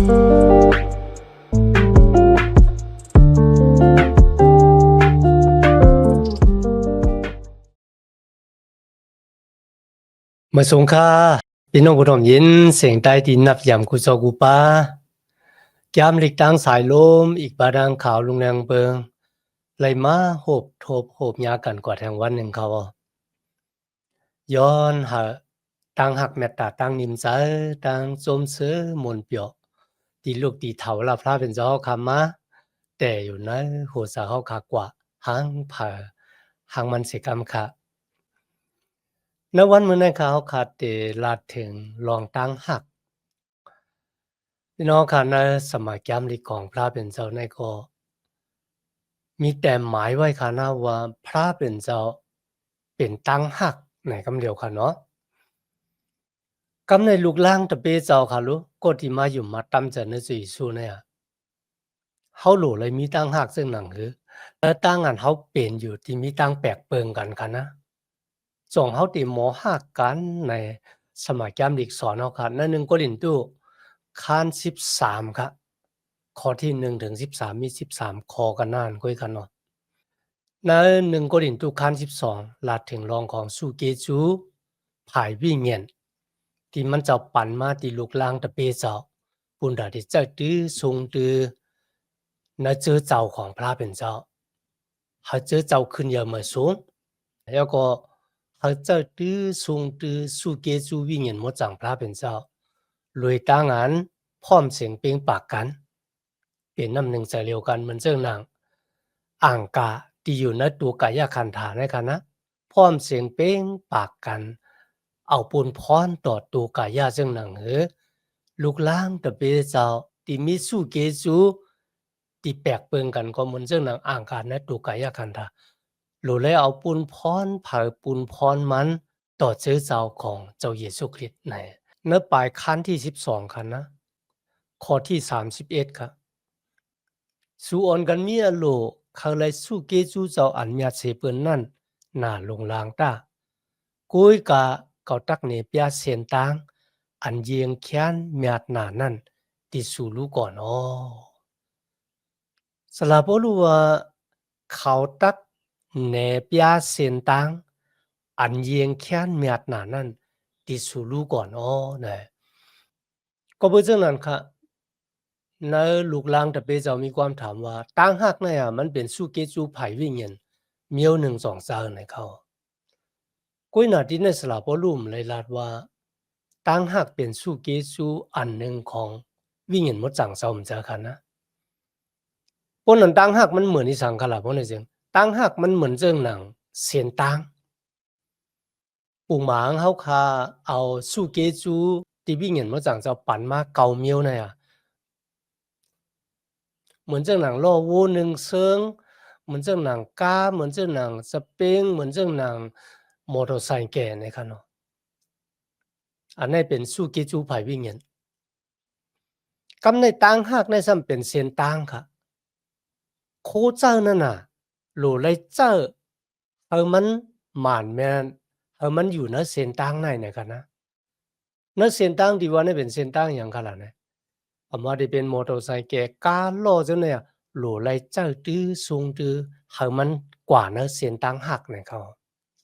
เมื่อสงค่าพี่น้องผู้ชมยินเสียงใต้ดินนับยำกุซอกูปาแก้มลิกตั้งสายลมอีกบาดังขาวลุงแรงเบิงไหลมาโหบโทบโหบยากันกว่าแทงวันหนึ่งเขาย้อนหาตั้งหักแมตตาตั้งนิมใจตั้งจมเสือมนเปียวตีลูกตีเถาลาพระเป็นเจ้าคำมาแต่อยู่ในหัวสาเขาขากว่าหางผ่าหางมันเสกรรมค่ะในวันเมื่อนั้นเขาขาดเตลาดถึงลองตั้งหักพี่น้องค่ะในสมัยแก้มลิของพระเป็นเจ้าในก็มีแต่หมายไว้ค่ะนะว่าพระเป็นเจ้าเป็นตั้งหักในคำเดียวค่ะเนาะกำในลูกล่างตะเปเจ้าค่ะลูกก็ที่มาอยู่มาตั้มจะในสื่อสู้เนี่ยเฮาหลูเลยมีตั้งหักซึ่งหนังคือแล้วตั้งอันเฮาเป็นอยู่ที่มีตั้งแปลกเปิงกันค่ะนะส่งเฮาติหมอหักกันในสมัยแก้มลิกสอนเฮาค่ะใน1โครินธ์ข้าน13ค่ะข้อที่1ถึง13มี13ข้อกันนานคุยกันเนาะใน1โครินธ์ข้าน12ลาดถึงรองของสุเกจูภายวิเงียนที่มันเจ้าปันมาที่ลูกล่างตะเปเจ้าปุ่นดาที่เจ้าตื้อทรงตื้อในเจอเจ้าของพระเป็นเจ้าเฮาเจอเจ้าขึ้นอย่ามาสูงแล้วก็เฮาเจ้าตื้อทรงตื้อสุเกจูวิเงียนหมดจังพระเป็นเจ้าลวยตางอันพร้อมเสียงเปงปากกันเป็นน้ำหนึ่งใจเดียวกันเหมือนเจ้านางอ่างกาที่อยู่ในตัวกายคันธาในคณะพร้อมเสียงเป้งปากกันเอาปูนพรต่อตัวกายซึ่งหนังลูกล่างตะเปเจ้าที่มีสู้เกจูที่แปลกเปิงกันก็เหมือนเจ้านางอ่างกาในตัวกายคันธาโลเลยเอาปูนพรเผาปูนพรมันต่อเจ้าเจ้าของเจ้าเยซูคริสต์ในปลายขั้นที่12คันนะข้อที่31ครับสู้อ่อนกันมีอโลเขาเลยสู้เกจูเจ้าอันญาเสเปิ้นนั่นหน้าลงลางตากุยกะเกาตักเนเปียเสียนตางอันเยียงแค้นเมียดหน้านั่นที่สู่รู้ก่อนสลาบ่รู้ว่าเขาตักเนเปียเสียนตางอันเยียงแค้นเมียดหน้านั่นที่สู่รู้ก่อนนะก็เป็นจังนั้นค่ะในลูกลางตะเปเจ้ามีความถามว่าตั้งหักเนี่ยมันเป็นสู้เกจูไผวิญญาณเมียว1 2 3ในเขากุ้ยหน้าที่ในสลาบ่รู้เลยลาดว่าตั้งหักเป็นสู้เกจูอันหนึ่งของวิญญาณหมดจังเจ้ามันจะค่ะนะเพราะนั้นตั้งหักมันเหมือนอีสังขละเพราะในเสียงตั้งหักมันเหมือนเจิงหนังเสียนตังปู่หมางเฮาคาเอาสู้เกจูที่วิญญาณหมดจังเจ้าปั่นมาเกาเมียวเนี่ยเหมือนเจ้าหนังล่อวูหนึ่งเซิงเหมือนเจ้าหนังกาเหมือนเจ้าหนังสปริงเหมือนเจ้าหนังมอเตอร์ไซค์แก่ในค่ะเนาะอันนี้เป็นสู้เกจูไผวิญญาณกำในตังหักในซ้ำเป็นเสียนตังค่ะโคเจ้านั่นน่ะโหลไลเจ้ามันหม่านแม่นมันอยู่ในเสียนตังในค่ะนะในเสียนตังที่ว่านี่เป็นเสียนตังหยังค่ะล่ะเนี่ยอามาได้เป็นมอเตอร์ไซค์แก่กาล้อจังเนี่ยโหลไลเจ้าตื้อทรงตื้อมันกว่าในเสียนตังหักในเขา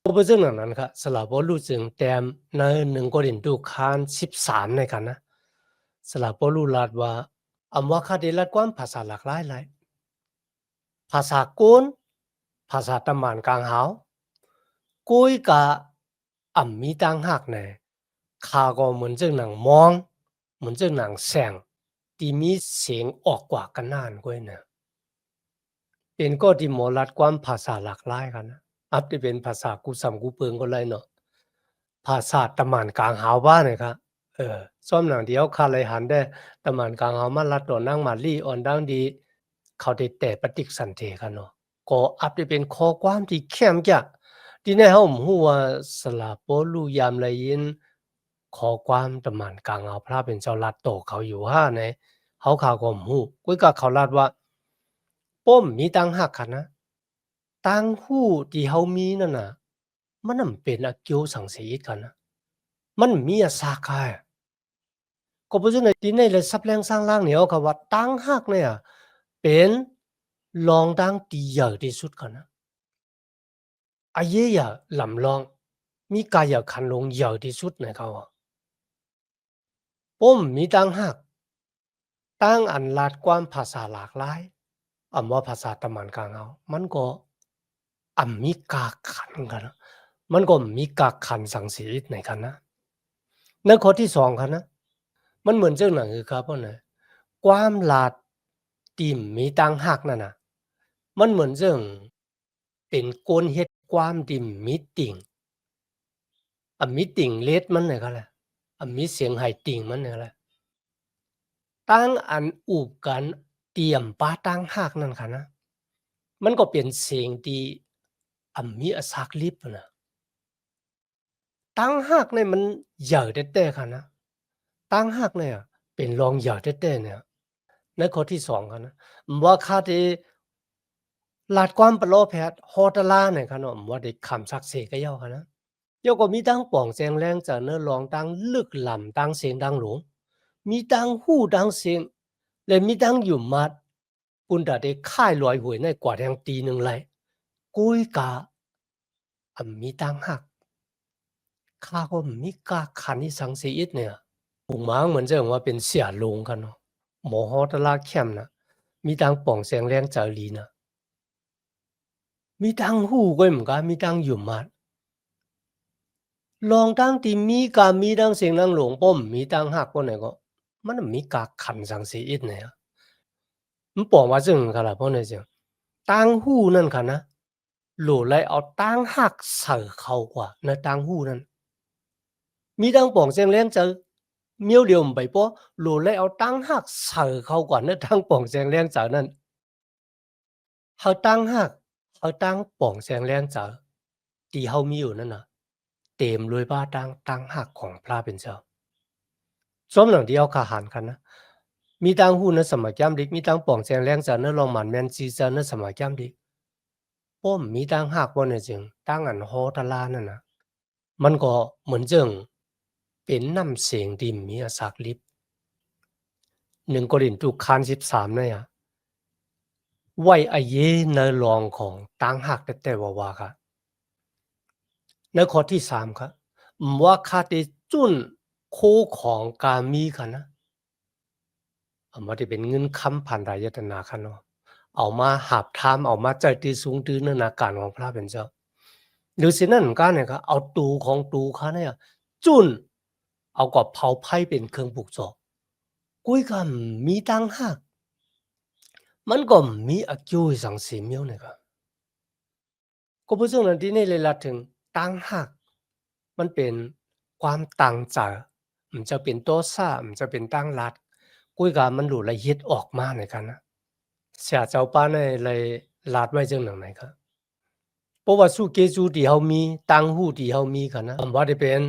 บ่เป็นจังนั้นค่ะสละบ่รู้จึงแต้มใน1โครินธ์ข้าน13ในค่ะนะสละบ่รู้ลาดว่าว่าคาได้ลัดความภาษาหลากหลายหลายภาษาโกนภาษาตะหมานกลางหาวกุยกะมีตังหักแหน่ข้าก็เหมือนจังหนังมองเหมือนจังหนังแสงที่มีเสียงออกกว่ากันนานกว่าน่ะเป็นก็ที่หมอลัดความภาษาหลากหลายกันนะที่เป็นภาษากูสำกูเปิงก็เลยเนาะภาษาตะหมานกลางหาวบ้านเนี่ยครับซ่อมหนังเดียวข้าเลยหันได้ตะหมานกลางหาวมาลัดต่อนั่งมาลี่อ่อนดังดีเขาได้แต่ปฏิสันเถกันเนาะก็ได้เป็นข้อความที่เข้มจ้ะที่ในเฮาฮู้ว่าสละโปลูยามละยินข้อความตะหมานกลางหาวพระเป็นเจ้าลัดโตเขาอยู่ห้าในเฮาข่าวก็ฮู้กุ้ยก็เขาลัดว่าป้มมีตังหักค่ะนะตังหู้ที่เฮามีนั่นน่ะมันนำเป็นอเกียวสังเสอิกันนะมันมีอาสาคา ก็เพราะฉะนั้นที่ในเลยซับแรงสร้างล่างเหนียวค่ะว่าตั้งหักเนี่ยเป็นรองดังตีใหญ่ที่สุดค่ะนะอาเยอย่าลำลองมีกายคันลงใหญ่ที่สุดนะครับว่าผมมีตั้งหักตั้งอันลาดความภาษาหลากหลายว่าภาษาตะมันกลางเอามันก็มีกาขันกันนะมันก็มีกาขันสังสีในกันนะในข้อที่2ค่ะนะมันเหมือนเจ้าหนังคือครับว่าไงความลาดติ่มมีตังหักนั่นน่ะมันเหมือนเรื่องเป็นกลเฮ็ดความดิมมีติ่งมีติ่งเลดมันเนี่ยก็แหละมีเสียงไห้ติ่งมันเนี่ยแหละตั้งอันอูบกันเตรียมปาตั้งหักนั่นค่ะนะมันก็เป็นเสียงที่มีอสักลิบนะตั้งหักเนี่ยมันใหญ่แท้ๆค่ะนะตั้งหักเนี่ยเป็นรองใหญ่แท้ๆเนี่ย ในข้อที่2ครับนะว่าคาที่ลาดความปะโลแพทย์ฮอตลาเนี่ยครับเนาะว่าได้คำศักดิ์สิทธิ์ก็ย่อครับนะย่อก็มีตั้งป่องแจงแรงจากเนื้อร้องตั้งลึกล้ำตั้งเสียงดังหลวงมีตั้งหู้ตั้งเสียงและมีตั้งหยุ่มมัดปุ่นดาได้ค่ายลอยหวยในกว่าแทงตีหนึ่งไรกุ้ยกามีตั้งหักข้าก็มีกาขันที่สังเสียเนี่ยปุ่งม้างเหมือนจะว่าเป็นเสียลงกันเนาะหมอฮอตลาเข้มนะมีตั้งป่องแสงแรงจากลีนะ มีตังหูก็เหมือนกันมีตังอยู่มัดลองตั้งที่มีกามีตังเสียงนังหลวงป้อมมีตังหักก็ไหนก็มันมีกาขันสังสีอิดเนี่ยมันบอกว่าจึงกันละเพราะเนี่ยจึงตังหูนั่นค่ะนะโหลไลเอาตังหักใส่เข้ากว่าในตังหูนั้นมีตังป่องเสียงเลี้ยงเจอเมียวเดียวไปป้อโหลไลเอาตังหักใส่เข้ากว่าในตังป่องเสียงเลี้ยงเจอนั้นเขาตังหักเขาตังป่องเสียงเลี้ยงเจอที่เขามีอยู่นั่นน่ะ เต็มด้วยบ้าตั้งหักของพระเป็นเจ้าส้มหนังเดียวขาหันกันนะมีตังหูนสมัยยามดิกมีตังป่องแจงแรงจานลองหมันแมนซีจานสมัยยามดิกป้อมมีตังหักบ่เนี่ยจึงตั้งอันโฮตะลานั่นน่ะมันก็เหมือนจึงเป็นน้ำเสียงดิมมีอสักลิบ1โครินธ์13เนี่ยไว้อเยในรองของตั้งหักแต่ว่าค่ะในข้อที่3ครับว่าคาติจุนโคของกามีค่ะนะ บ่ได้เป็นเงินคำผ่านรายตนาคะเนาะเอามาหาบถามเอามาใจที่สูงตื้อในอาการของพระเป็นเจ้าหรือสินั้นกันเนี่ยก็เอาตูของตูเขาเนี่ยจุ้นเอากับเผาไผ่เป็นเครื่องปลูกเสาะกุ้ยก็มีตังหักมันก็มีอายุสังสีเมียวเนี่ยก็เพราะฉะนั้นที่นี่เลยละถึงตังหักมันเป็นความตั้งใจมันจะเป็นโตซ่ามันจะเป็นตั้งรัดกุ้ยก็มันหลุดละเอียดออกมาในกันนะ เสียเจ้าป้าในเลยลาดไว้จังหนังไหนครับเพราะว่าสู้เกจูที่เฮามีตังหู้ที่เฮามีกันนะบ่ได้เป็น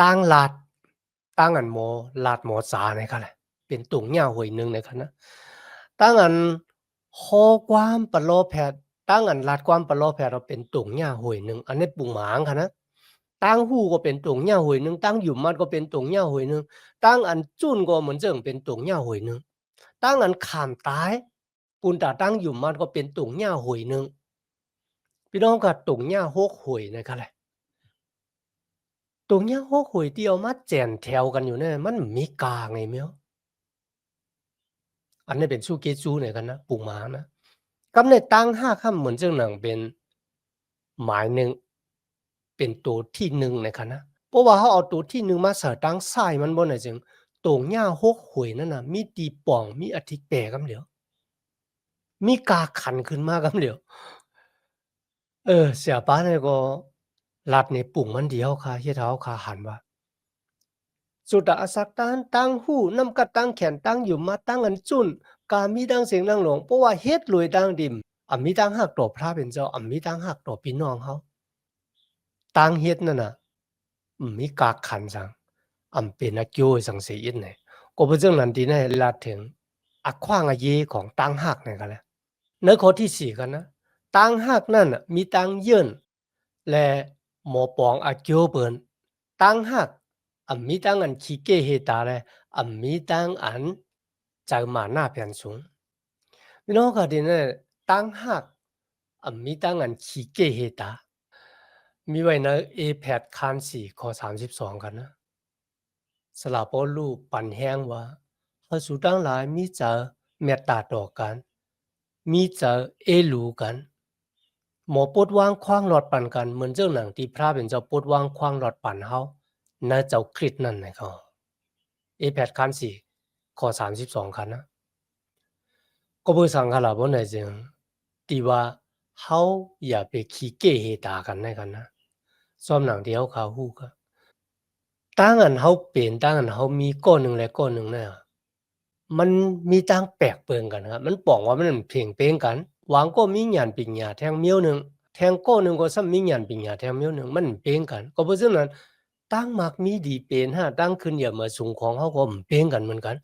ตังลาดตังอันหมอลาดหมอสาในครับแหละเป็นตุงเหย้าหวยหนึ่งในครับนะตังอันคอความปะโลแพทย์ตังอันลาดความปะโลแพทย์เราเป็นตุงเหย้าหวยหนึ่งอันนี้ปุ่งหมางค่ะนะตังหู้ก็เป็นตุงเหย้าหวยหนึ่งตังหยุ่มมันก็เป็นตุงเหย้าหวยหนึ่งตังอันจุ้นก็เหมือนเจิงเป็นตุงเหย้าหวยหนึ่งตังอันขามตาย ปุ่นตาตั้งอยู่มันก็เป็นตุ่งหญ้าหวยหนึ่งพี่น้องก็ตุ่งหญ้าฮกหวยนะครับแหละตุ่งหญ้าฮกหวยที่เอามาแจนแถวกันอยู่เนี่ยมันมีกาไงเมียวอันนี้เป็นสู้เกจูเนี่ยกันนะปุ่งหมานะกำในตั้ง5ค่ำเหมือนเจ้าหนังเป็นหมายหนึ่งเป็นตัวที่หนึ่งนะครับนะเพราะว่าเขาเอาตัวที่หนึ่งมาใส่ตั้งซ้ายมันบ่ได้จึงตุ่งหญ้าฮกหวยนั่นน่ะมีตีป่องมีอธิแปรกำเหลียวมีกาขันขึ้นมากำเหลียวเสียป้าเนี่ยก็รัดในปุ่งมันเดียวค่ะเฮ็ดให้เราขาหันว่าสุดาสักตานตั้งหู้นำกะตั้งแขนตั้งอยู่มาตั้งอันจุ้นกามีดังเสียงดังหลวงเพราะว่าเฮ็ดรวยดังดิมมีตั้งหักต่อพระเป็นเจ้ามีตั้งหักต่อพี่น้องเขาตั้งเฮ็ดนั่นน่ะมีกากขันสังเป็นนักโยสังเสียอินเนี่ยก็เป็นเรื่องนั้นที่ในลาถึงขว้างอาเยของตั้งหักเนี่ยกันแหละในข้อที่4กันนะตั้งหักนั่นน่ะมีตั้งเยินและหมอปองอาเกียวเปิ้นตั้งหักมีตั้งอันขี้เก้เฮตาแล มีตังอันจากมาหน้าเพียนสูงพี่น้องค่ะทีนี้ตั้งหักมีตังอันขี้เกียจเฮตามีไว้ใน APEC คัน4ข้อ32กันนะสลาปอลูปันแห้งว่าเฮาสู่ตั้งหลายมีจะเมตตาต่อกันมีจะเอลูกันหมอปดวางขว้างหลอดปันกันเหมือนเจ้าหนังที่พระเป็นเจ้าปดวางขว้างหลอดปันเฮาในเจ้าคริสต์นั่นนะครับ APEC คัน4ข้อ32คันนะก็เพื่อสังฆลาบ่ได้จึงที่ว่าเฮาอย่าไปขี้เกียจเฮตากันในกันนะซ่อมหนังที่เฮาขาฮู้ก็ตั้งอันเฮาเป็นตั้งอันเฮามีก้อนหนึ่งและก้อนหนึ่งเนี่ยมันมีตั้งแปลกเปิงกันครับมันป๋องว่ามันเพ่งเป้งกันหวังก็มีหยันปิงหยาแทงเมียวหนึ่งแทงก้อนหนึ่งก็ซ้ำมีหยันปิงหยาแทงเมียวหนึ่งมันเป้งกันก็เพราะฉะนั้นตั้งมักมีดีเป็นฮะตั้งขึ้นอย่ามาสูงของเฮาก็เป้งกันเหมือนกัน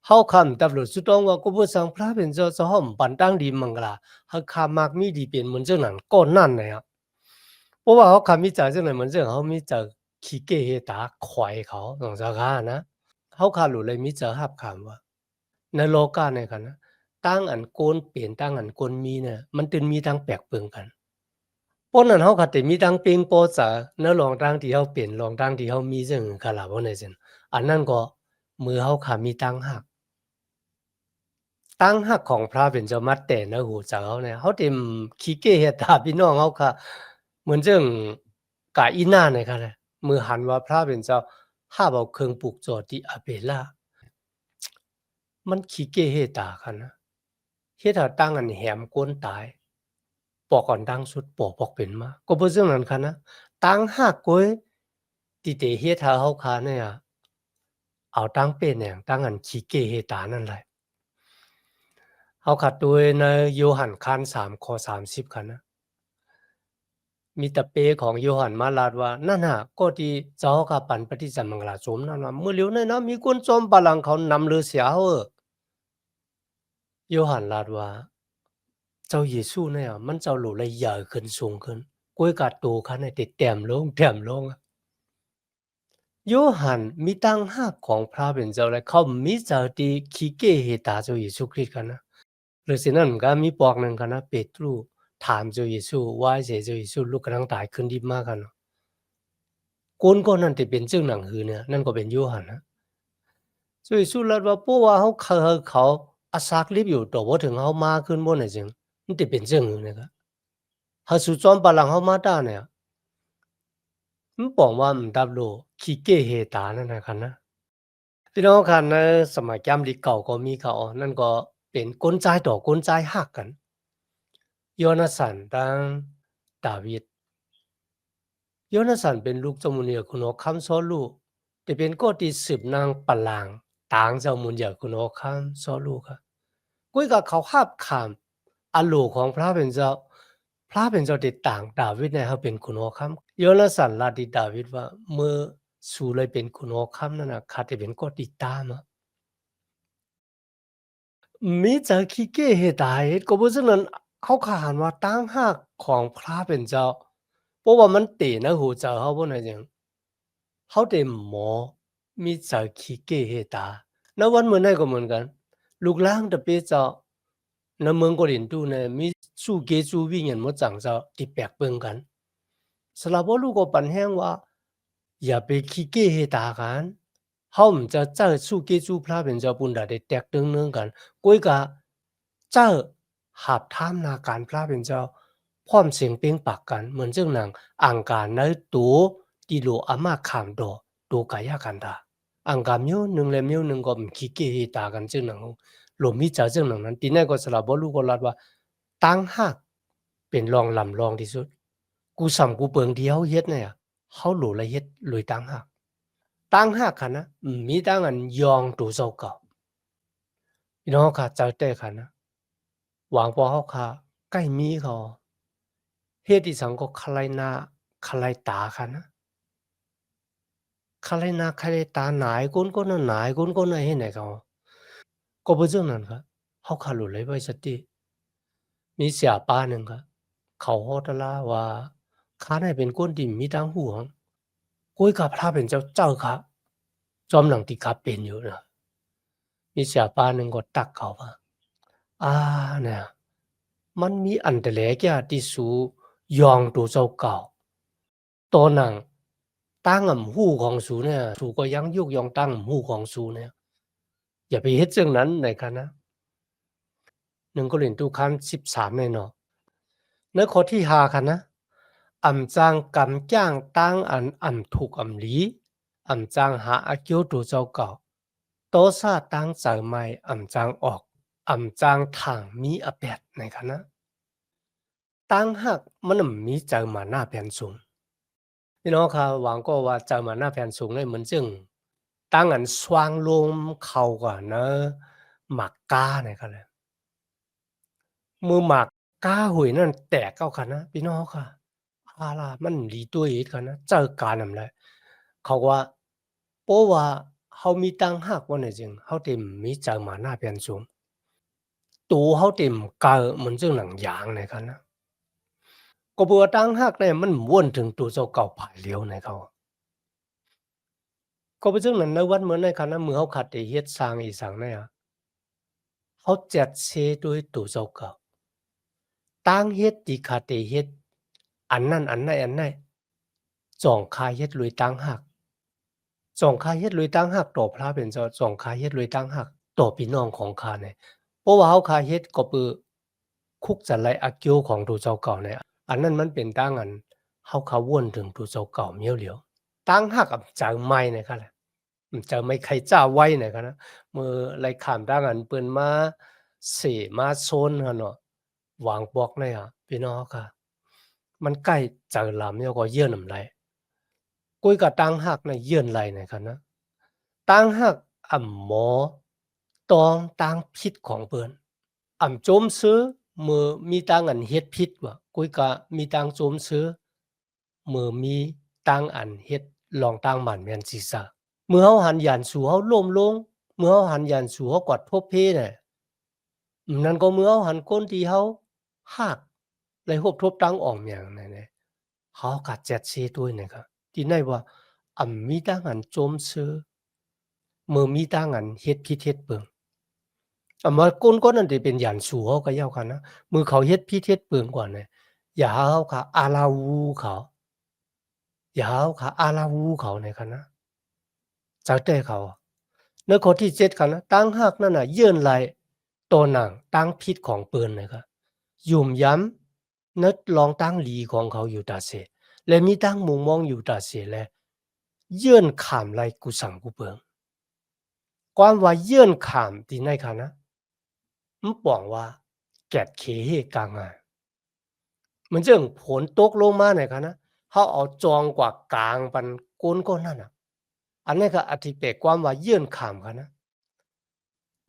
เฮาคำตับหลุดสุดต้องว่าก็บ่สังพระเป็นเจ้าห้อมปันตั้งดีมังกลาเฮาคำมักมีดีเป็นเหมือนเจ้านั้นก้อนนั่นเลยครับเพราะว่าเฮาคำมีใจจังได๋เหมือนเจ้าเฮามีใจขี้เกียจเฮตาควายเขาสงสารนะเฮาคาหลุเลยมีใจรับคำว่า ในโลกาเนี่ยกันนะตั้งอันโกนเปลี่ยนตั้งอันโกนมีเนี่ยมันตึงมีทั้งแปลกเปลืองกันเพราะนั้นเฮาก็สิมีทั้งเปลียงโปษาในลองตั้งที่เฮาเปลี่ยนลองตั้งที่เฮามีซึ่งกะลาบ่ได้ซึ่งอันนั้นก็มือเฮาค่ะมีตั้งหักตั้งหักของพระเป็นเจ้ามัดแต่ในหูจักเฮาเนี่ยเฮาเต็มขี้เกียจเฮ็ดตามพี่น้องเฮาค่ะเหมือนจั่งกะอีหน้าเนี่ยค่ะแหละมือหันว่าพระเป็นเจ้าหาบเอาเครื่องปลูกจอที่อาเปลามันขี้เกียจเฮ็ดตาคั่นนะ เฮ็ดให้ตั้งอันแหมก้นตายปอกก่อนดังสุดปอกปอกเป็นมาก็บ่ซึ่งนั้นคันนะตั้งหากก้อยติเตเฮ็ดให้เฮาคาเนี่ยเอาตั้งเป็นแหน่งตั้งอันขี้เกเฮตานั่นแหละเฮาขัดโดยในโยหันคัน3ข้อ30คันนะมีตะเปของโยหันมาลาดว่านั่นน่ะก็ที่เจ้ากับปันปฏิสัมมังกลาสมนั่นว่าเมื่อเหลียวในนะมีคนจอมบาลังก์เขานำเรือเสียเฮาโยหันลาดว่า เจ้าเยซูเนี่ยมันเจ้าหลูเลยใหญ่ขึ้นสูงขึ้นกล้วยกัดโตคันให้ติดแต้มลงแต้มลงอะโยหันมีตั้งหักของพระเป็นเจ้าและเขามีเจ้าที่ขี้เกียจเฮตาเจ้าเยซูคริสต์กันนะหรือสินั้นก็มีปอกหนึ่งกันนะเปโตรถามเจ้าเยซูว่าเสียเจ้าเยซูลูกกำลังตายขึ้นดีมากกันเนาะคนก็นั่นที่เป็นจึงหนังหือเนี่ยนั่นก็เป็นโยหันนะเจ้าเยซูรัดว่าเพราะว่าเขาอาศักลิบอยู่ตัวบ่ถึงเขามาขึ้นบ่เนี่ยจึงมันสิเป็นจึงหือเนี่ยก็หาสู่จอมปาลังเขามาตาเนี่ย มันบอกว่ามันดับโลขี้เกียจเฮตานั่นน่ะครับนะพี่น้องครับในสมัยจำที่เก่าก็มีเขานั่นก็เป็นกลใจต่อกลใจฮักกันโยนาธานตั้งดาวิดโยนาธานเป็นลูกเจ้ามุนเหยคุณคำสอนลูกแต่เป็นก็ที่สืบนางปะลางต่างเจ้ามุนเหยคุณคำสอนลูกครับกุ้ยกับเขาหาบขามอโลของพระเป็นเจ้าพระเป็นเจ้าติดต่างดาวิดเนี่ยเขาเป็นคุณคำโยนาธานลาดิดาวิดว่าเมื่อสู่เลยเป็นคุณคำนั่นน่ะข้าจะเป็นก็ติดตามอะ มีจากขี้เกียจเฮ็ดได้ก็บ่ฉะนั้นเขาขานว่าต่างหากของพระเป็นเจ้าเพราะว่ามันเตะในหูเจ้าเขาบ่ได้หยังเขาได้หมอมีจากขี้เกียจเฮ็ดตาณวันมื้อนั้นก็เหมือนกันลูกหลานตะเปเจ้าในเมืองโกรินตุเนี่ยมีสู่เกสู่วิญญาณหมดจังเจ้าที่แปลกเบิ่งกันสำหรับบ่รู้ก็ปันแฮงว่าอย่าไปขี้เกียจเฮ็ดตากันเฮาจะเจ้าสู่เกสู่พระเป็นเจ้าปุ่นใดได้แตกตึงเนืองกันก้อยกะ เจ้าหาบท่ามนาการพระเป็นเจ้าพร้อมเสียงเปล่งปากกันเหมือนเจ้าหนังอังการในตัวติโลอามาขามดอตัวกายากันดาอังกามิ้วหนึ่งและมิ้วหนึ่งก็มขี้เกียจตากันเจ้าหนังหลวมีเจ้าเจ้าหนังนั้นตีแน่ก็สลับบลูกก็รัดว่าตั้งหักเป็นรองลำรองที่สุดกูสำกูเปิงเดียวเฮ็ดเนี่ยเขาหลูละเฮ็ดลอยตั้งหักค่ะนะมีตั้งอันยองตัวเจ้าเก่าพี่น้องค่ะเจ้าแต่ค่ะนะ หวังพอเขาค่ะใกล้มีเขาเฮ็ดอีสังก็คลายหน้าคลายตาค่ะนะคลายหน้าคลายตาหนายก้นก็น่ะหนายก้นก็น่ะเฮ็ดไหนเขาก็บ่จั่งนั้นครับเขาขาหลุดเลยไว้สติมีเสียป้าหนึ่งครับเขาฮอดลาว่าข้าได้เป็นคนที่มีทางหูของกุ้ยกับพระเป็นเจ้าครับ จอมหนังที่ข้าเป็นอยู่นะมีเสียป้าหนึ่งก็ตักเขาว่าเนี่ยมันมีอันแต่แลกอะที่สูยองตัวเจ้าเก่าตัวหนังตั้งอำหู้ของสูเนี่ยสูก็ยังยุกยองตั้งอำหู้ของสูเนี่ยอย่าไปเฮ็ดเรื่องนั้นในคะนะ1 Cô-rinh-tô Kham 13này nọในข้อที่5ค่ะนะอำจางกำจ้างตั้งอันอำถูกอำหลีอำจางหาอาเกียวตัวเจ้าเก่าโตซาตั้งใจใหม่อำจางออกอำจางถังมีอแปดในคะนะตั้งหักมันมีใจมาหน้าแผ่นสูงพี่น้องค่ะหวังก็ว่าใจมาหน้าแผ่นสูงเลยเหมือนจึงตั้งอันสว่างลมเข้าก่อนเนอะหมักกาในคะเลย มือหมากก้าหุยนั่นแตกเอาค่ะนะพี่น้องค่ะล่ะมันดีตัวเฮ็ดค่ะนะเจอการนำแหละเขาว่าเพราะว่าเฮามีตังหักว่าเนี่ยจึงเฮาเต็มมีใจมาหน้าเปลี่ยนสูงตัวเฮาเต็มกามันจึงหนังยางในค่ะนะก็เบื่อตังหักเนี่ยมันวนถึงตัวเจ้าเก่าผายเหลียวในเขาก็เป็นจึงนั้นในวันเหมือนในค่ะนะเมื่อเฮาขัดได้เฮ็ดสร้างอีสังเนี่ยเฮาจัดเซด้วยตัวเจ้าเก่า ตั้งเฮ็ดที่ข้าได้เฮ็ดอันนั้นอันใดอันใดจ้องข้าเฮ็ดโดยต่างหากจ้องข้าเฮ็ดโดยต่างหากต่อพระเป็นเจ้าจ้องข้าเฮ็ดโดยต่างหากต่อพี่น้องของข้าเนี่ยเพราะว่าเฮาข้าเฮ็ดก็ปือคุกจะไลอาเกียวของตัวเจ้าเก่าเนี่ยอันนั้นมันเป็นต่างอันเฮาข้าวนถึงตัวเจ้าเก่าเมียวเหลียวต่างหากกับจังใหม่เนี่ยค่ะแหละจะไม่ใครจ้าไว้เนี่ยค่ะนะมื้อไลข้ามต่างอันเปิ้นมาเสมาโซนหั่นเนาะวางบอกเนี่ยอะพี่น้องค่ะ มันใกล้จะlàm cho có yên ẩm lại cuối cả tăng hạc này yên lại nàyค่ะนะตั้งหักอ่ำหมอตองตั้งพิษของเปิ้นอ่ำโจมซื้อมือมีตั้งอันเฮ็ดพิษว่ะกุยกะมีตั้งโจมซื้อมือมีตั้งอันเฮ็ดลองตั้งหมันแม่นศีรษะเมื่อเฮาหันหยันสู่เฮาล้มลงเมื่อเฮาหันหยันสู่เฮากอดพบเพเนี่ยนั่นก็เมื่อเฮาหันก้นที่เฮาหักเลยฮบทบตั้งอ่อมหยังนั่นแหละ 好甲接车对那个，伫内话暗暝当人总是มื้อมี当人เฮ็ดพิษเฮ็ดเปิงว่าก้นๆนั่นสิเป็นหยันสู่เขาก็แล้วกันนะมื้อเขาเฮ็ดพิษเฮ็ดเปิงกว่าเนี่ยอย่าหาเขาค่ะอาลาวูเขาอย่าหาเขาค่ะอาลาวูเขาเนี่ยค่ะนะจักได้เขาในข้อที่7ค่ะนะตั้งหากนั่นน่ะยื่นไหลตัวหนังตั้งพิษของเปิ้นนะครับยุ่มย้ำนึกลองตั้งหลีของเขาอยู่ตาเสและมีตั้งมุมมองอยู่ตาเสและยื่นขามไหลกุสังกุเปิงความว่ายื่นขามที่ไหนคะนะมันป้องว่าแกดเขเหกลางอะมันจึงฝนตกลงมาเนี่ยคะนะเฮาเอาจองกว่ากลางปันก้นก็นั่นน่ะอันนี้ก็อธิเปกความว่ายื่นขามคะนะ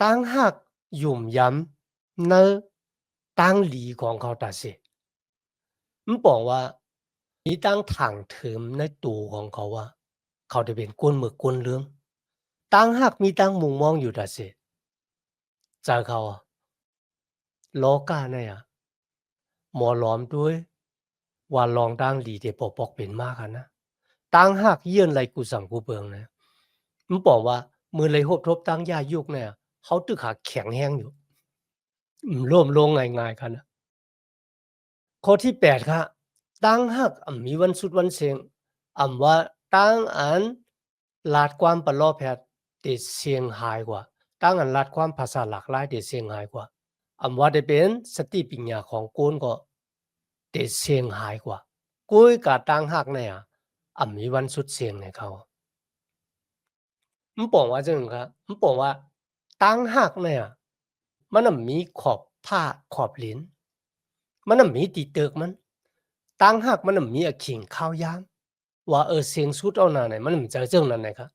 ตั้งหักยุ่มย้ำในตั้งหลีของเขาตาเสมันบอกว่ามีตั้งถังเถิมในตัวของเขาว่าเขาได้เป็นก้นหมึกก้นเรื่องตั้งหักมีตั้งมุงมองอยู่ตาเสใจเขาโลกาเนี่ยหมอล้อมด้วยว่าลองตั้งหลีเดปอกปอกเป็นมากอะนะตั้งหักเยื่อนไรกูสั่งกูเบิงนะมันบอกว่ามือเลยหบทบตั้งย่ายุกเนี่ยเขาตึกขาแข็งแห้งอยู่ร่วมลงง่ายๆกันนะ ข้อที่8ค่ะตั้งหักมีวันสุดวันเสียงว่าตั้งอันลาดความประลอแพทย์ติดเสียงหายกว่าตั้งอันลาดความภาษาหลากหลายติดเสียงหายกว่าว่าได้เป็นสติปัญญาของโกนก็ติดเสียงหายกว่ากุ้ยกับตั้งหักเนี่ยมีวันสุดเสียงในเขามันบอกว่าจังครับมันบอกว่าตั้งหักเนี่ยมันมีขอบผ้าขอบลิ้นมันมีตีเติกมันตั้งหักมันมีขิงข้าวยามว่าเสียงสุดเอาหน้าไหนมันเจอเจ้านั้นไหนครับ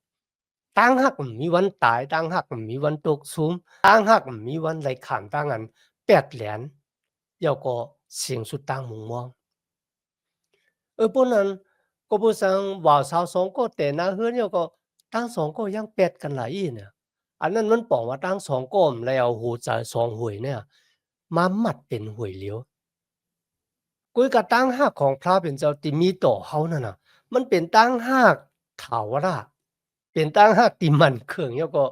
ตั้งหักมีวันตายตั้งหักมีวันตกซุมตั้งหักมีวันไหลขามตั้งอันแปดแหลนแล้วก็เสียงสุดตั้งมุงมองพวกนั้นก็บ่ซังว่าชาวสองก็แต่หน้าเฮือนแล้วก็ตั้งสองก็ยังแปดกันหลายอีเนี่ยอันนั้นมันบอกว่าตั้งสองก็แล้วหูใจสองหวยเนี่ยมามัดเป็นหวยเหลียว กุยกะตั้งหักของพระเป็นเจ้าที่มีต่อเฮานั่นน่ะมันเป็นตั้งหักถาวร เป็นตั้งหักที่มั่นคงแล้วก็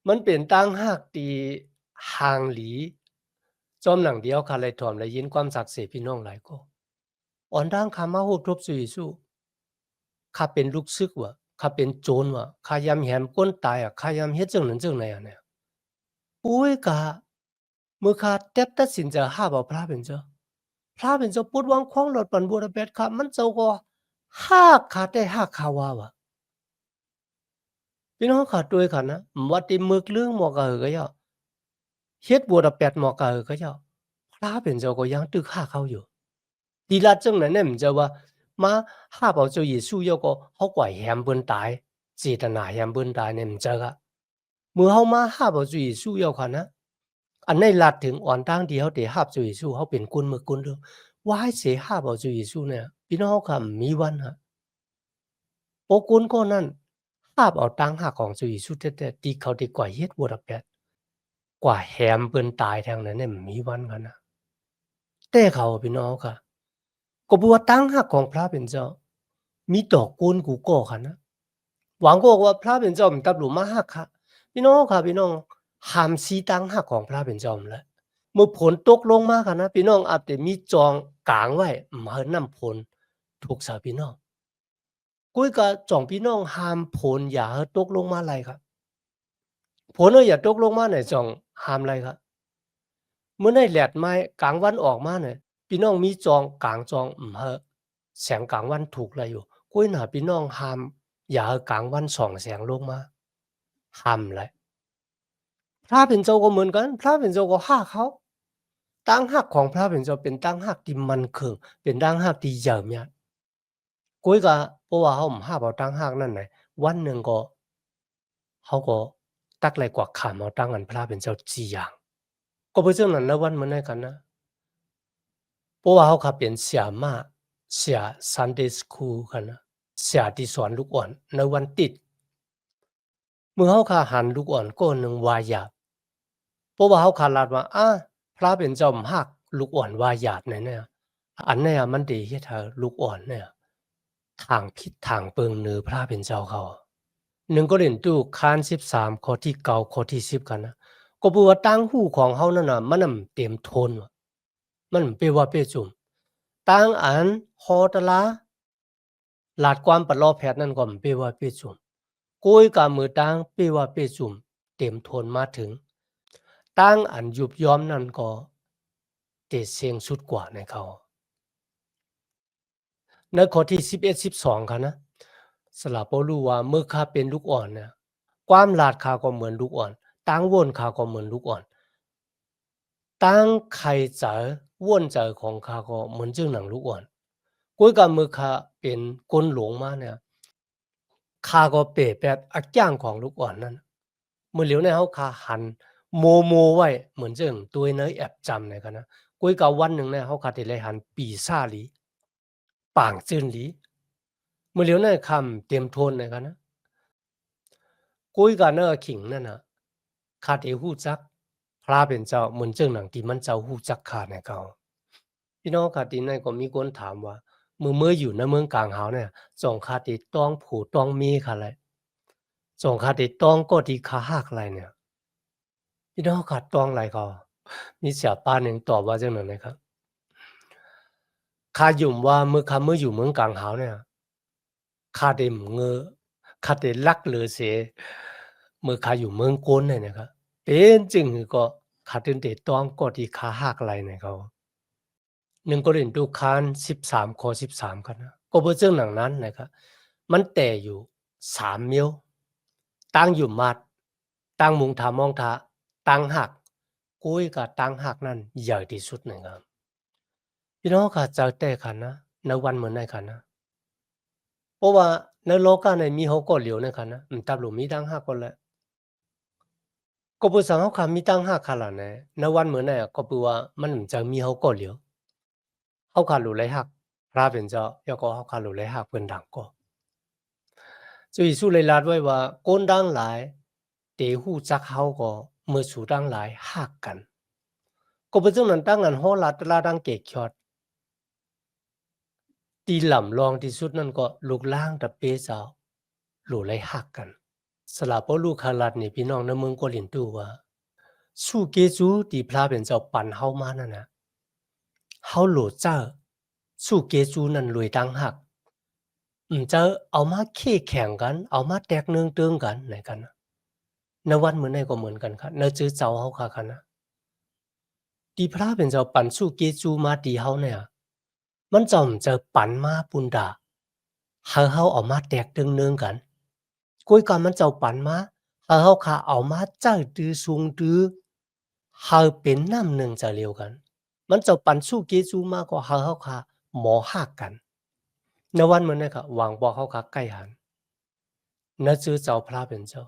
มันเป็นตั้งหักที่ห่างหลีจอมหนังเดียวค่ะเลยถ่อมและยินความศักดิ์สิทธิ์พี่น้องหลายก็อ่อนด้างขามาฮู้ทบสุยสู้ข้าเป็นลูกศึกวะข้าเป็นโจรวะข้ายำแหมคนตายอะข้ายำเฮ็ดจั่งนั้นจั่งใดอะเนี่ยโอ๊ยกะมื้อข้าแต๊บตัดสินใจหาเอาพระเป็นเจ้าพระเป็นเจ้าปุดวังของหลอดปันบัวระเบ็ดข้ามันเจ้าก็หากข้าได้หากข้าว่าวะ พี่น้องขาด้วยกันนะวัดที่มึกเรื่องหมอกะเหอก็ย่อเฮ็ดบัวดอกแปดหมอกะเหอก็ย่อพระเป็นเจ้าก็ยังตึกฆ่าเขาอยู่ดีละจังนั้นเนี่ยมันจะว่ามาห้าเปาเจ้าเยซู要ก็เขากว่าแฮมเปิ้นตายเจตนาแฮมเปิ้นตายเนี่ยมันจะกะเมื่อเฮามาห้าเปาเจ้าเยซู要ค่ะนะอันในลัดถึงอ่อนตั้งที่เขาได้ห้าเจ้าเยซูเขาเป็นกุนมึกกุนเด้อว่าให้เสียห้าเปาเจ้าเยซูเนี่ยพี่น้องเขาค่ะมีวันฮะโปกุนก็นั่นหาบเอาตังหาของเจ้าเยซูแท้ๆที่เขาได้ก่อเฮ็ดบัวดอกแปด กว่าแหมเปิ้นตายทางนั้นเนี่ยมีวันกันนะแต่เขาพี่น้องค่ะก็บัวตั้งหักของพระเป็นเจ้ามีดอกกุนกูก่อค่ะนะหวังก็ว่าพระเป็นเจ้ามันกับหลุมมาหักค่ะพี่น้องค่ะพี่น้องห้ามสีตั้งหักของพระเป็นเจ้าแหละเมื่อฝนตกลงมาค่ะนะพี่น้องอาจจะมีจองกางไว้มาน้ำฝนถูกสาพี่น้องกุ้ยก็จ่องพี่น้องห้ามฝนอย่าให้ตกลงมาไรครับฝนอย่าตกลงมาไหนจ่องห้ามไรครับ เมื่อในแหลดไม้กลางวันออกมาเนี่ยพี่น้องมีจองกลางจองเหอะแสงกลางวันถูกเลยอยู่กุ้ยหนาพี่น้องห้ามอย่าให้กลางวันส่องแสงลงมาห้ามเลยพระเป็นเจ้าก็เหมือนกันพระเป็นเจ้าก็ฆ่าเขาตั้งหักของพระเป็นเจ้าเป็นตั้งหักที่มันคงเป็นตั้งหักที่เยิ่มเนี่ยกุ้ยก็เพราะว่าเขาห้าเอาตั้งหักนั่นไหนวันหนึ่งก็เขาก็ตักไรกว่าขามเอาตั้งอันพระเป็นเจ้าจีอย่างก็เพื่อเจ้านั้นนะวันเหมือนกันนะ เพราะว่าเขาขับเป็นเสียมาเสีย Sunday School กันนะเสียที่สอนลูกอ่อนในวันติดเมื่อเขาขาหันลูกอ่อนก็หนึ่งวายาเพราะว่าเขาขาลาดว่าพระเป็นจอมหักลูกอ่อนวายาดเนี่ยอันเนี้ยมันดีที่เธอลูกอ่อนเนี่ยทางผิดทางเปิงเนือพระเป็นเจ้าเขาหนึ่งก็เล่นตู้คาน13ข้อที่9ข้อที่10กันนะก็บอกว่าตั้งหูของเขานั่นน่ะมันเต็มโทนว่ะมันเปว่าเปจุ่ม ตั้งอันฮอตลาหลาดความปลอแพทย์นั่นก็เปว่าเปจุมกุยกามือตั้งเปว่าเปจุมเต็มทนมาถึงตั้งอันยุบย้อมนั่นก็เตเสียงสุดกว่าในเขาในข้อที่11 12ค่ะนะสลาโปรู้ว่าเมื่อข้าเป็นลูกอ่อนเนี่ยความหลาดข้าก็เหมือนลูกอ่อนตั้งวนข้าก็เหมือนลูกอ่อนตั้งไข่เจอวนเจอของข้าก็เหมือนจึงหนังลูกอ่อนกุยกามือข้าเป็นคนหลงมาเนี่ยข้าก็เปรียบแบบอักอย่างของลูกอ่อนนั่นเมื่อเหลียวในเฮาข้าหันโมไว้เหมือนจังตัวเนยแอบจำในกันนะกุยกาวันหนึ่งเนี่ยเฮาข้าได้เลยหันปีซ่าหลีป่างจื้นหลีเมื่อเหลียวในคำเตรียมโทนในกันนะกุยกาเนอขิงนั่นน่ะข้าได้ฮู้จักพระเป็นเจ้าเหมือนจังหนังที่มันเจ้าฮู้จักข้าในเขาพี่น้องข้าที่นั่นก็มีคนถามว่าเมื่ออยู่ในเมืองกลางเฮาเนี่ยจองข้าที่ต้องผู้ต้องมีค่ะแหละ ส่งคาติต้องก็ที่ขาหักไรเนี่ยพี่น้องขาดต้องไรก็มีเสียป้าหนึ่งตอบว่าจังนั้นนะครับข้ายุ่มว่าเมื่ออยู่เมืองกลางหาวเนี่ยข้าได้เงอข้าได้ลักเหลือเสียเมื่อข้าอยู่เมืองโกนเนี่ยนะครับเป็นจึงก็ข้าถึงได้ต้องก็ที่ขาหักไรเนี่ยเขา1โครินธ์คาน13ข้อ13ครับนะก็บ่เชิงหนังนั้นนะครับมันแต่อยู่3มิ้วตั้งอยู่มัดตั้งมุงทามองทาตั้งหักกุ้ยกับตั้งหักนั่นใหญ่ที่สุดนะครับพี่น้องค่ะเจอแต่กันนะในวันเหมือนในกันนะเพราะว่าในโลกาในมีเขาก็เหลียวในกันนะตับหลุมมีตั้งหักก็แล้วก็บ่สังเขาค่ะมีตั้งหักค่ะล่ะแน่ในวันเหมือนในก็คือว่ามันจะมีเขาก็เหลียวเขาค่ะหลุเลยหักพระเป็นเจ้าแล้วก็เขาค่ะหลุเลยหักเพิ่นดังก็所以สุเลยลาดไว้ว่าคนดังหลายเตหูจักเขาก็เมื่อสู่ดังหลายหักกันก็เป็นจังนั้นตั้งนั้นโหลาตลาดังเกกยอดตีหล่ำรองที่สุดนั่นก็ลูกล่างตะเปเจ้าหลู่เลยหักกัน สละปลูกคาลัดนี่พี่น้องในเมืองกัวหลินตู่ว่าสู้เกจูที่พระเป็นเจ้าปันเฮามานั่นน่ะเฮาโหลเจ้าสู้เกจูนั่นรวยต่างหากจะเอามาเข้แข่งกันเอามาแตกเนืองตึงกันไหนกันนะในวันมื้อนี้ก็เหมือนกันค่ะในจื้อเจ้าเฮาค่ะคั่นน่ะที่พระเป็นเจ้าปันสู้เกจูมาที่เฮาเนี่ยมันจ้อมจะปันมาปุนดาให้เฮาเอามาแตกตึงเนืองกันกุยกันมันเจ้าปันมาให้เฮาค่ะเอามาใจาตื้อซุงตื้อให้เป็นน้ำหนึ่งใจเดียวกันมันเจ้าปันสู้เกจูมาก็ให้เฮาค่ะหมอฮักกันในวันมื้อนี้ค่ะหวังบ่เฮาค่ะใกล้หันในจื้อเจ้าพระเป็นเจ้า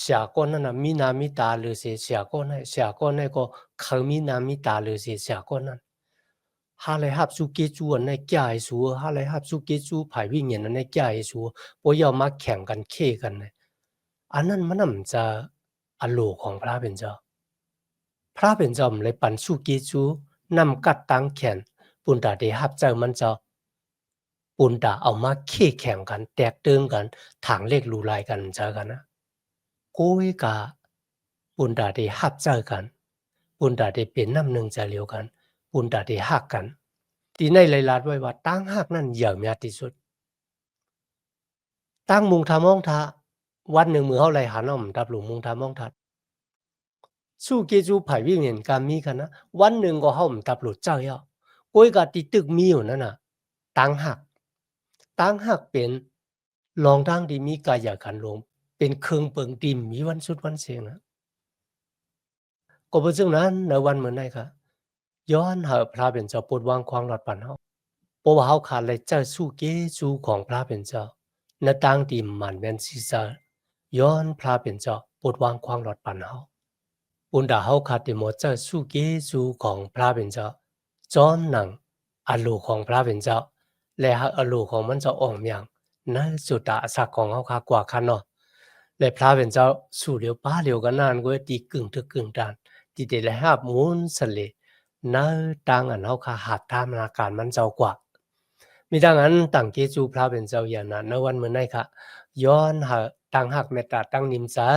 下过那米那米达勒些下过那个科米那米达勒些下过那，哈来合数给主人那假的数，哈来合数给主排位人那假的数，不要มาแข่งกันเคกันเลยอันนั้นมันน่ะจะอโลของพระเป็นเจ้าพระเป็นเจ้ามันเลยปันสู้เกจูนำกัดตังแขนปุนดาได้ฮับเจ้ามันเจ้าปุนดาเอามาเคแข่งกันแตกเติงกันถางเลขรูลายกันเจอกันนะ ကိုယ်ကပွန်တာတွေဟပ်ကြကန်ပွန်တာတွေเป็นน้ำหนึ่งจะเลียวกันပွန်တာတွေหักกันทีในหลายๆด้วยว่าตั้งหักนั่นเหยื่อมีที่สุดตั้งมุงทามองทาวันหนึ่งมือเฮาไหลหันอ้อมดับหลุมมุงทามองทาสู้เกจูไผวิ่งเห็นการมีกันนะวันหนึ่งก็เฮาดับหลุดเจ้าย่อก้อยกะติตึกมีอยู่นั่นน่ะตั้งหักเป็นรองทางที่มีกายกันลงเป็นเครื่องเปิงติมมีวันสุดวันเสียงนะก็บ่ซึ่งนั้นในวันมื้อนั้นค่ะย้อนหาพระเป็นเจ้าโปรดวางความหลอดปันเฮาเพราะว่าเฮาขาดเลยเจ้าสู้เกจูของพระเป็นเจ้าในต่างที่มันแม่นสิซะย้อนพระเป็นเจ้าโปรดวางความหลอดปันเฮาปุณดาเฮาขาดที่หมดเจ้าสู้เกจูของพระเป็นเจ้าจอมหนังอโลของพระเป็นเจ้าและหากอโลของมันจะอ่องเมียงในสุดตาสักของเฮาคากว่าคันเนาะและพระเป็นเจ้าสู่เลียวป้าเลียวกันนานก็ตีกึ่งทึกกึ่งดานที่ได้และหาบมุนสะเลในต่างอันเฮาคาหาบตามนาการมันเจ้ากว่ามีดังนั้นตั้งเกจูพระเป็นเจ้าอย่างนั้นในวันมื้อนี้ค่ะย้อนหาตั้งหักเมตตาตั้งนิมสา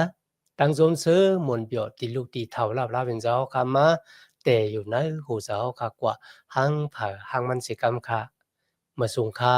ตั้งสมซื้อมนต์เปียวติลูกติเฒ่าลาพระเป็นเจ้าคำมาแต่อยู่ในหูเจ้าคากว่าหังผาหังมันสิกรรมค่ะมาสุงคา